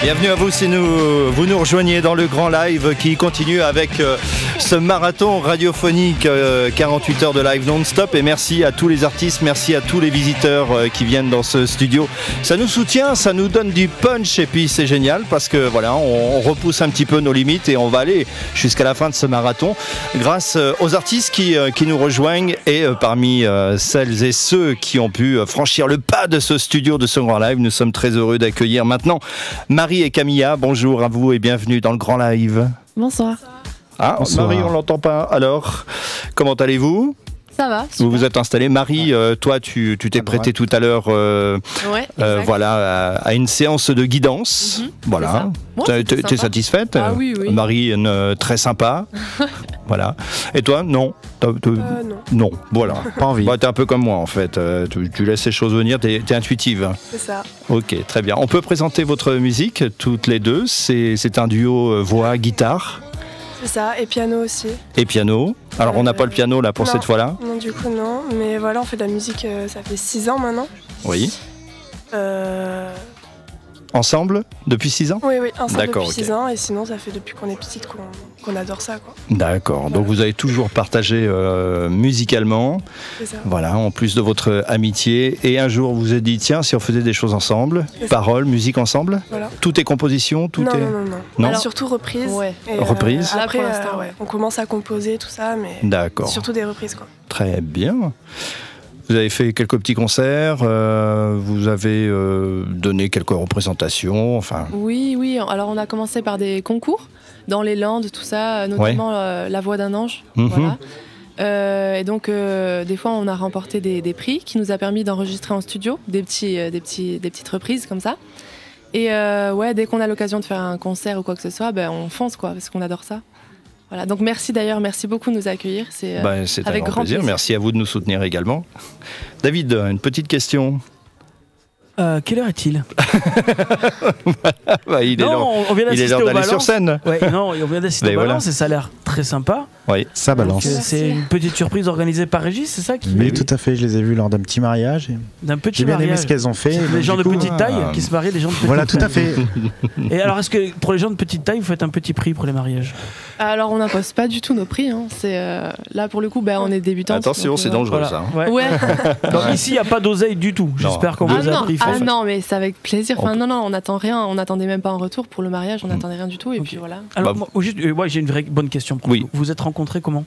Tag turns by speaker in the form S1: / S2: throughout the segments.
S1: Bienvenue à vous si vous nous rejoignez dans le grand live qui continue avec ce marathon radiophonique 48 heures de live non-stop, et merci à tous les artistes, merci à tous les visiteurs qui viennent dans ce studio. Ça nous soutient, ça nous donne du punch, et puis c'est génial parce que voilà, on repousse un petit peu nos limites et on va aller jusqu'à la fin de ce marathon grâce aux artistes qui nous rejoignent, et parmi celles et ceux qui ont pu franchir le pas de ce studio, de ce grand live, nous sommes très heureux d'accueillir maintenant Marie et Camilla. Bonjour à vous et bienvenue dans le grand live.
S2: Bonsoir.
S1: Ah, bonsoir. Marie, on l'entend pas. Alors, comment allez-vous ?
S2: Ça va.
S1: Vous vous êtes installé. Marie, toi, tu t'es prêtée tout à l'heure à une séance de guidance. Voilà. Tu es satisfaite ?
S2: Ah oui, oui.
S1: Marie, très sympa. Voilà. Et toi, non ? Non. Voilà.
S3: Pas envie.
S1: Bah, t'es un peu comme moi, en fait. Tu laisses les choses venir, t'es intuitive.
S4: C'est ça.
S1: Ok, très bien. On peut présenter votre musique, toutes les deux. C'est un duo voix-guitare.
S4: C'est ça, et piano aussi.
S1: Et piano. Alors on n'a pas le piano là pour cette fois-là.
S4: Non, du coup non, mais voilà, on fait de la musique, ça fait 6 ans maintenant.
S1: Oui. Ensemble depuis 6 ans ?
S4: Oui, ensemble
S1: D'accord,
S4: depuis 6 ans, et sinon ça fait depuis qu'on est petite qu'on adore ça, quoi.
S1: D'accord,
S4: Voilà.
S1: donc vous avez toujours partagé musicalement,
S4: C'est ça.
S1: voilà, en plus de votre amitié, et un jour vous vous êtes dit, tiens, si on faisait des choses ensemble, paroles, musique ensemble,
S4: Voilà.
S1: tout est composition, tout
S4: non,
S1: est...
S4: Non.
S1: Alors,
S4: surtout reprises.
S2: Ouais.
S4: Et,
S1: Reprises.
S4: Après,
S2: Là, pour l'instant,
S4: on commence à composer tout ça, mais
S1: D'accord.
S4: surtout des reprises, quoi.
S1: Très bien. Vous avez fait quelques petits concerts, vous avez donné quelques représentations, enfin...
S2: Oui. Alors on a commencé par des concours dans les Landes, tout ça, notamment La Voix d'un ange. Voilà. Et donc des fois on a remporté des prix qui nous a permis d'enregistrer en studio des petites reprises comme ça. Et dès qu'on a l'occasion de faire un concert ou quoi que ce soit, on fonce, quoi, parce qu'on adore ça. Voilà, donc merci beaucoup de nous accueillir. C'est
S1: avec grand plaisir. Merci à vous de nous soutenir également. David, une petite question.
S3: Quelle heure est-il?
S1: Il est l'heure d'aller sur scène.
S3: On vient d'assister au Balance et ça a l'air très sympa.
S1: Oui,
S3: ça balance. C'est une petite surprise organisée par Régis, c'est ça
S5: Oui, tout à fait. Je les ai vus lors d'un petit mariage. J'ai bien aimé ce qu'elles ont fait.
S3: Les gens de petite taille qui se marient, les gens de petite
S5: Voilà, tout à fait.
S3: Et alors, est-ce que pour les gens de petite taille, vous faites un petit prix pour les mariages?
S2: Alors, on n'impose pas du tout nos prix. Hein. Là, pour le coup, on est débutants.
S1: Attention, c'est dangereux ça.
S2: Ouais.
S3: Donc ici, il n'y a pas d'oseille du tout. J'espère qu'on vous a pris.
S2: Non, mais c'est avec plaisir. Enfin, non, on n'attend rien. On n'attendait même pas un retour pour le mariage. On n'attendait rien du tout. Et puis voilà.
S3: Alors, j'ai une vraie bonne question pour vous. Vous êtes rencontrés comment?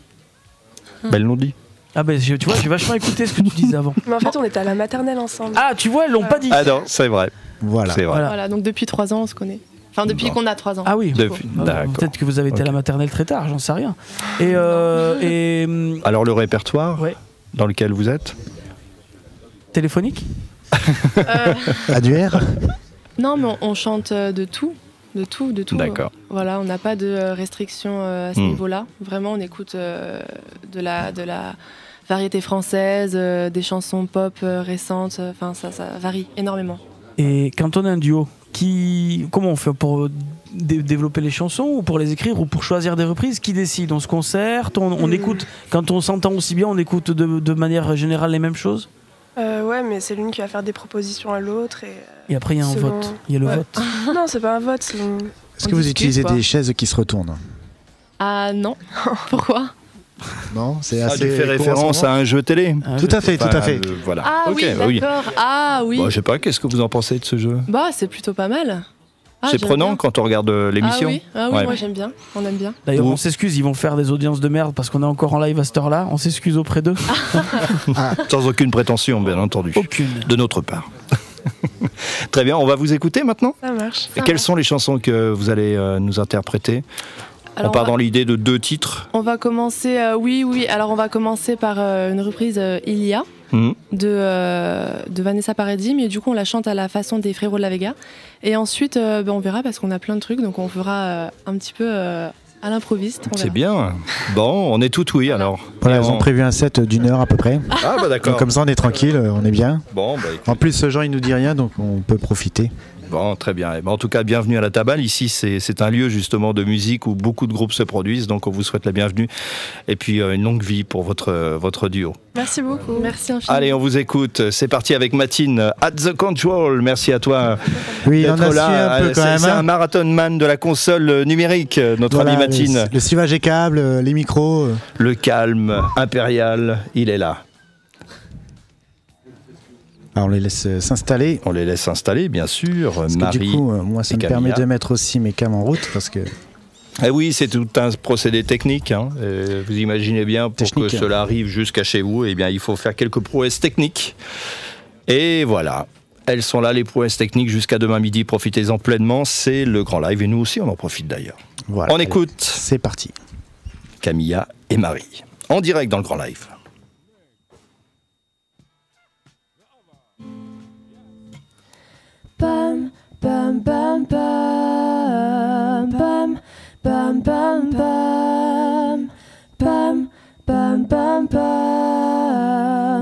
S1: Elles l'ont dit.
S3: Ah tu vois, j'ai vachement écouté ce que tu disais avant.
S4: Mais en fait, on était à la maternelle ensemble.
S3: Ah, tu vois, elles l'ont pas dit.
S1: Ah non, c'est vrai. Voilà.
S2: Voilà, donc depuis 3 ans, on se connaît. Enfin, depuis qu'on a 3 ans.
S3: Ah oui.
S1: D'accord.
S3: Peut-être que vous avez été à la maternelle très tard, j'en sais rien.
S1: Alors le répertoire dans lequel vous êtes?
S3: Téléphonique?
S5: Annuaire?
S2: Non, mais on chante de tout. De tout.
S1: D'accord.
S2: Voilà, on n'a pas de restrictions à ce niveau-là. Vraiment, on écoute de la variété française, des chansons pop récentes. Enfin, ça varie énormément.
S3: Et quand on a un duo, comment on fait pour développer les chansons, ou pour les écrire, ou pour choisir des reprises? Qui décide? On se concerte, on écoute. Quand on s'entend aussi bien, on écoute de manière générale les mêmes choses?
S4: Ouais, mais c'est l'une qui va faire des propositions à l'autre. Et
S3: après, il y a un vote. Il y a le vote.
S4: Non, c'est pas un vote.
S5: Est-ce que vous utilisez des chaises qui se retournent?
S2: Ah non. Pourquoi?
S5: Non, c'est assez.
S1: Tu fais référence à un jeu télé.
S5: Tout à fait.
S1: Voilà.
S2: Ah oui, d'accord. Ah oui.
S1: Je sais pas, qu'est-ce que vous en pensez de ce jeu?
S2: C'est plutôt pas mal.
S1: C'est prenant quand on regarde l'émission.
S2: Ah oui, moi j'aime bien, on aime bien.
S3: D'ailleurs, on s'excuse, ils vont faire des audiences de merde parce qu'on est encore en live à cette heure-là. On s'excuse auprès d'eux.
S1: Sans aucune prétention, bien entendu.
S3: Aucune.
S1: De notre part. Très bien, on va vous écouter maintenant.
S4: Ça marche.
S1: Et quelles sont les chansons que vous allez nous interpréter? On part dans l'idée de 2 titres.
S2: On va commencer, alors on va commencer par une reprise Il y a de Vanessa Paradis, mais du coup on la chante à la façon des Frérots de la Vega. Et ensuite on verra, parce qu'on a plein de trucs, donc on fera un petit peu à l'improviste.
S1: C'est bien. Bon, on est tout oui alors.
S5: Voilà, ils ont prévu un set d'1 heure à peu près.
S1: Ah bah d'accord.
S5: Donc comme ça on est tranquille, on est bien.
S1: Bon,
S5: en plus Jean il nous dit rien, donc on peut profiter.
S1: Bon, très bien. En tout cas, bienvenue à la Tabale. Ici, c'est un lieu justement de musique où beaucoup de groupes se produisent, donc on vous souhaite la bienvenue. Et puis une longue vie pour votre duo.
S2: Merci beaucoup. Merci infiniment.
S1: Allez, on vous écoute. C'est parti avec Matine, At the Control. Merci à toi
S5: d'être là.
S1: C'est un marathon man de la console numérique, notre ami Matine.
S5: Le suivage des câbles, les micros.
S1: Le calme impérial, il est là.
S5: Alors on les laisse s'installer.
S1: On les laisse s'installer, bien sûr.
S5: Parce
S1: Marie,
S5: que du coup, moi, ça me permet de mettre aussi mes cams en route parce que.
S1: Eh oui, c'est tout un procédé technique. Hein. Vous imaginez bien, pour que cela arrive jusqu'à chez vous, eh bien, il faut faire quelques prouesses techniques. Et voilà, elles sont là, les prouesses techniques, jusqu'à demain midi. Profitez-en pleinement, c'est le grand live. Et nous aussi, on en profite d'ailleurs.
S5: Voilà,
S1: on écoute.
S5: C'est parti.
S1: Camilla et Marie, en direct dans le grand live.
S6: Bam, bam, bam, bam, bam, bam, bam, bam, bam, bam, bam, bam,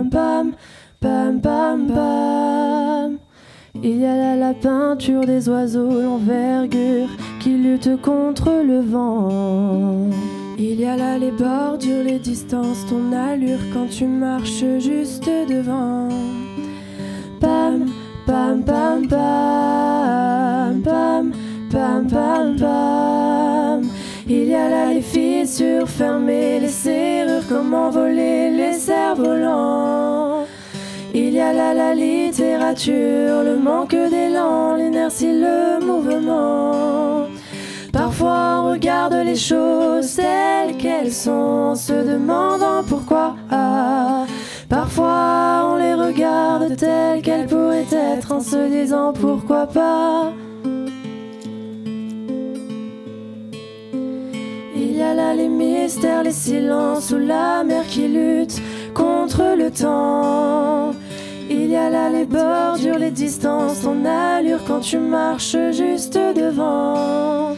S6: bam, bam, bam, bam. Il y a là la peinture des oiseaux, l'envergure qui lutte contre le vent. Il y a là les bordures, les distances, ton allure quand tu marches juste devant. Bam, bam, bam, bam, bam, bam, bam, bam. Il y a là les fissures fermées, les serrures, comment voler les cerfs-volants. Il y a là la littérature, le manque d'élan, l'inertie, le mouvement. Parfois on regarde les choses telles qu'elles sont, en se demandant pourquoi. Parfois on les regarde telles qu'elles pourraient être, en se disant pourquoi pas. Il y a là les mystères, les silences, ou la mer qui lutte contre le temps. Il y a là les bordures, les distances, ton allure quand tu marches juste devant.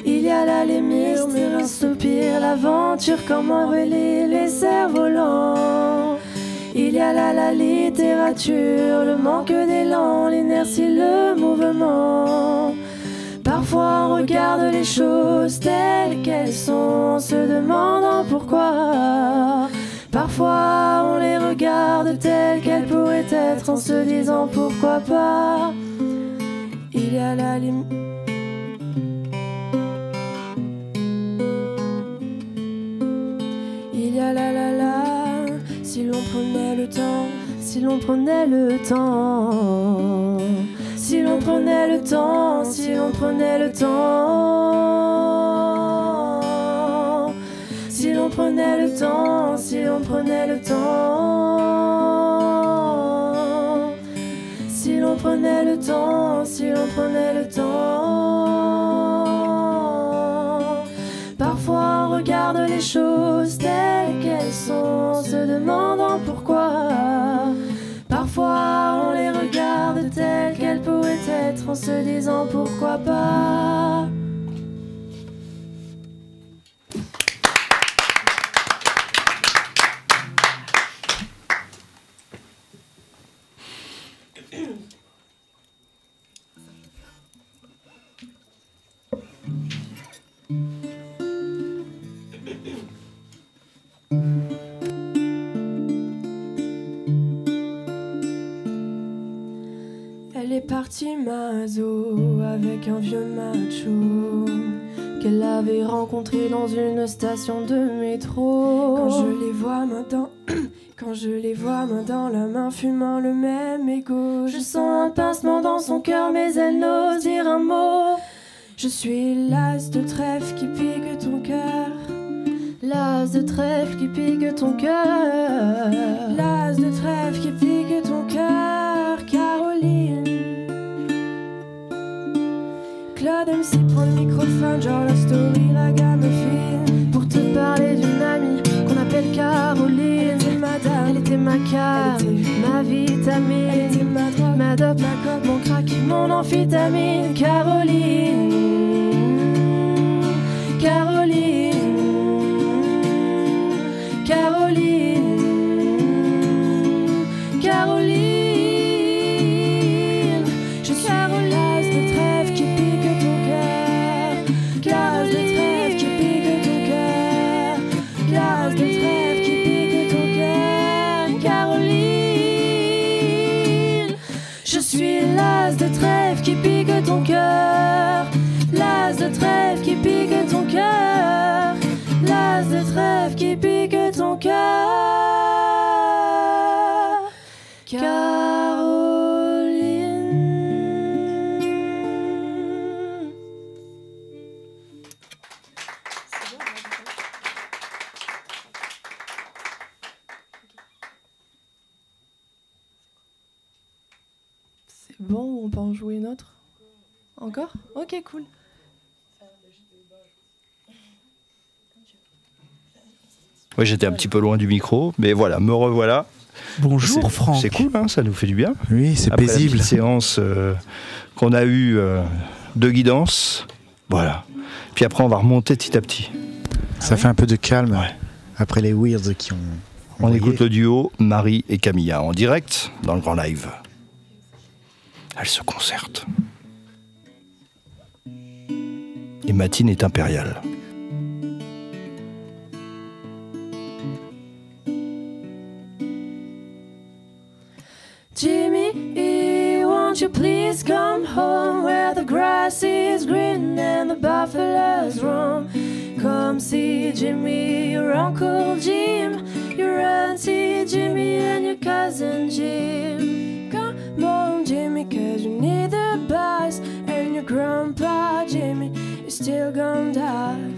S6: Il y a là les mystères, un soupir, l'aventure, comment voler les cerfs-volants. Il y a là la littérature, le manque d'élan, l'inertie, le mouvement. Parfois on regarde les choses telles qu'elles sont, en se demandant pourquoi. Parfois on les regarde telles qu'elles pourraient être, en se disant pourquoi pas. Il y a la limite. Il y a la, si l'on prenait le temps, si l'on prenait le temps, si l'on prenait le temps, si l'on prenait le temps, si l'on prenait le temps, si l'on prenait le temps, si l'on prenait le temps, si l'on prenait le temps. Parfois on regarde les choses telles qu'elles sont, en se demandant pourquoi. Parfois on les regarde telles qu'elles pourraient être, en se disant pourquoi pas. Elle est partie maso avec un vieux macho qu'elle avait rencontré dans une station de métro. Quand je les vois maintenant, quand je les vois main dans la main fumant le même égo, je sens un pincement dans son cœur mais elle n'ose dire un mot. Je suis l'as de trèfle qui pique ton cœur, l'as de trèfle qui pique ton cœur, l'as de trèfle qui pique ton cœur, Caroline. Claude MC prend le microphone, genre la story, la gamme fine, pour te parler d'une amie qu'on appelle Caroline. Elle était madame, elle était ma carte, ma vitamine, elle était ma drogue, ma dope, ma coque, mon crack, mon amphétamine. Caroline, Caroline, Caroline, Caroline. Je suis Caroline. Je suis l'as de trèfle qui pique ton cœur. L'as de trèfle qui pique ton cœur. L'as de trèfle qui pique ton cœur. Caroline.
S2: C'est bon, on peut en jouer une autre? Encore? Ok, cool.
S1: Oui, j'étais un petit peu loin du micro, mais voilà, me revoilà.
S3: Bonjour Franck.
S1: C'est cool, hein, ça nous fait du bien.
S5: Oui, c'est
S1: Après
S5: paisible.
S1: la petite séance qu'on a eue de guidance, voilà. Puis après, on va remonter petit à petit.
S5: Ça fait un peu de calme
S1: Ouais.
S5: après les Weirds qui ont...
S1: On écoute le duo Marie et Camilla en direct dans le grand live. Elles se concertent. Et Matine est impériale.
S6: Jimmy, won't you please come home where the grass is green and the buffaloes roam? Come see Jimmy, your Uncle Jim, your Auntie Jimmy and your cousin Jim. Come on Jimmy, 'cause you need the bus, and your grandpa Jimmy is still gonna die.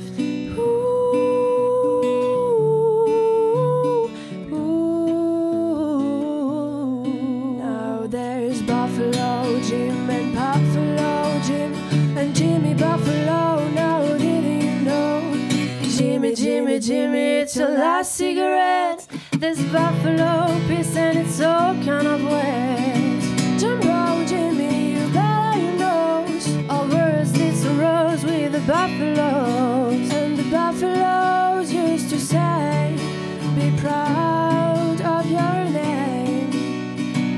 S6: Buffalo Jim and Buffalo Jim and Jimmy Buffalo. Now did you know? Jimmy, Jimmy, Jimmy, it's your last cigarette. There's buffalo piss and it's all kind of wet. Jumbo Jimmy, you better your nose. All words leads to rose with the buffaloes. And the buffaloes used to say, be proud of your name.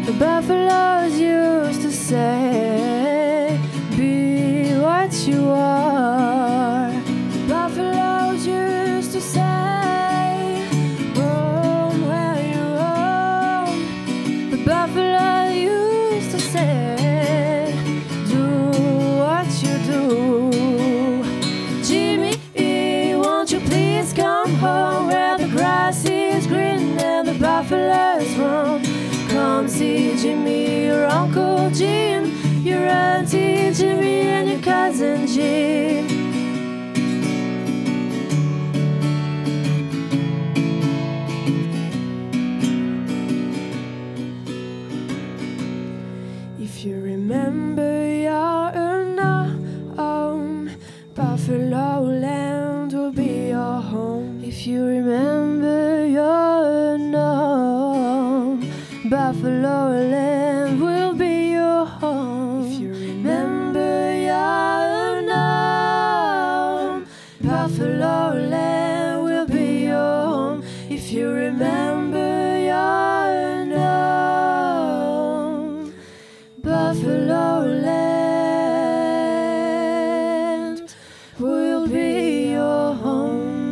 S6: The buffaloes used to say, be what you are. The buffaloes used to say, roam where you roam. The buffalo used to say, do what you do. Jimmy, won't you please come home where the grass is green and the buffaloes roam? Come see Jimmy, your Uncle Jim, your Auntie Jimmy and your cousin Jim. If you remember your home, Buffalo Land will be your home. If you remember your home, Buffalo Land will be your home. If you remember your home, Buffalo Land will be your home. If you remember your home, Buffalo Land will be your home.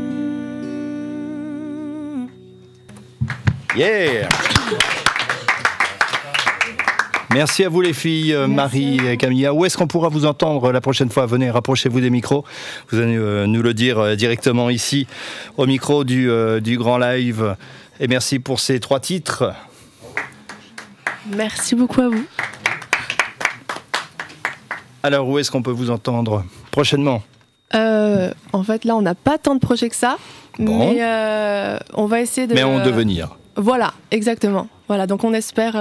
S1: Yeah! Merci à vous les filles, Marie et Camilla. Où est-ce qu'on pourra vous entendre la prochaine fois? Venez, rapprochez-vous des micros. Vous allez nous le dire directement ici, au micro du Grand Live. Et merci pour ces 3 titres.
S2: Merci beaucoup à vous.
S1: Alors, où est-ce qu'on peut vous entendre prochainement?
S2: En fait, là, on n'a pas tant de projets que ça.
S1: Bon.
S2: Mais on va essayer de...
S1: Mais en devenir.
S2: Voilà, exactement. Voilà, donc on espère...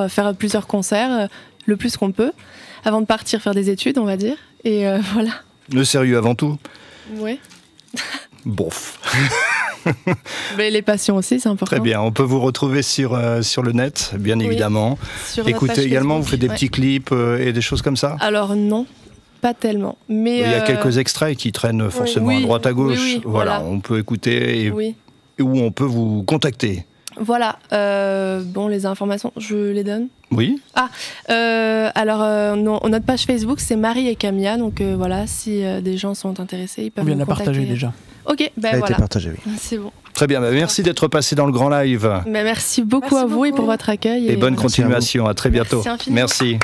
S2: faire plusieurs concerts, le plus qu'on peut, avant de partir faire des études, on va dire. Et voilà.
S1: Le sérieux avant tout.
S2: Oui.
S1: Bof.
S2: Mais les passions aussi, c'est important.
S1: Très bien. On peut vous retrouver sur le net, bien évidemment.
S2: Sur notre
S1: Écoutez
S2: page
S1: également,
S2: Facebook,
S1: vous faites des petits clips et des choses comme ça?
S2: Alors non, pas tellement. Mais
S1: il y a quelques extraits qui traînent forcément à droite à gauche.
S2: Oui,
S1: voilà, on peut écouter et où on peut vous contacter.
S2: Voilà, bon, les informations, je les donne.
S1: Oui.
S2: Notre page Facebook, c'est Marie et Camilla, donc voilà, si des gens sont intéressés, ils peuvent nous contacter.
S3: On vient de la partager déjà.
S2: Ok,
S5: Ça a été partagé, oui.
S2: C'est bon.
S1: Très bien, merci d'être passé dans le Grand Live.
S2: Merci beaucoup à vous et pour votre accueil.
S1: Et bonne continuation, à très bientôt.
S2: Merci infiniment.
S1: Merci.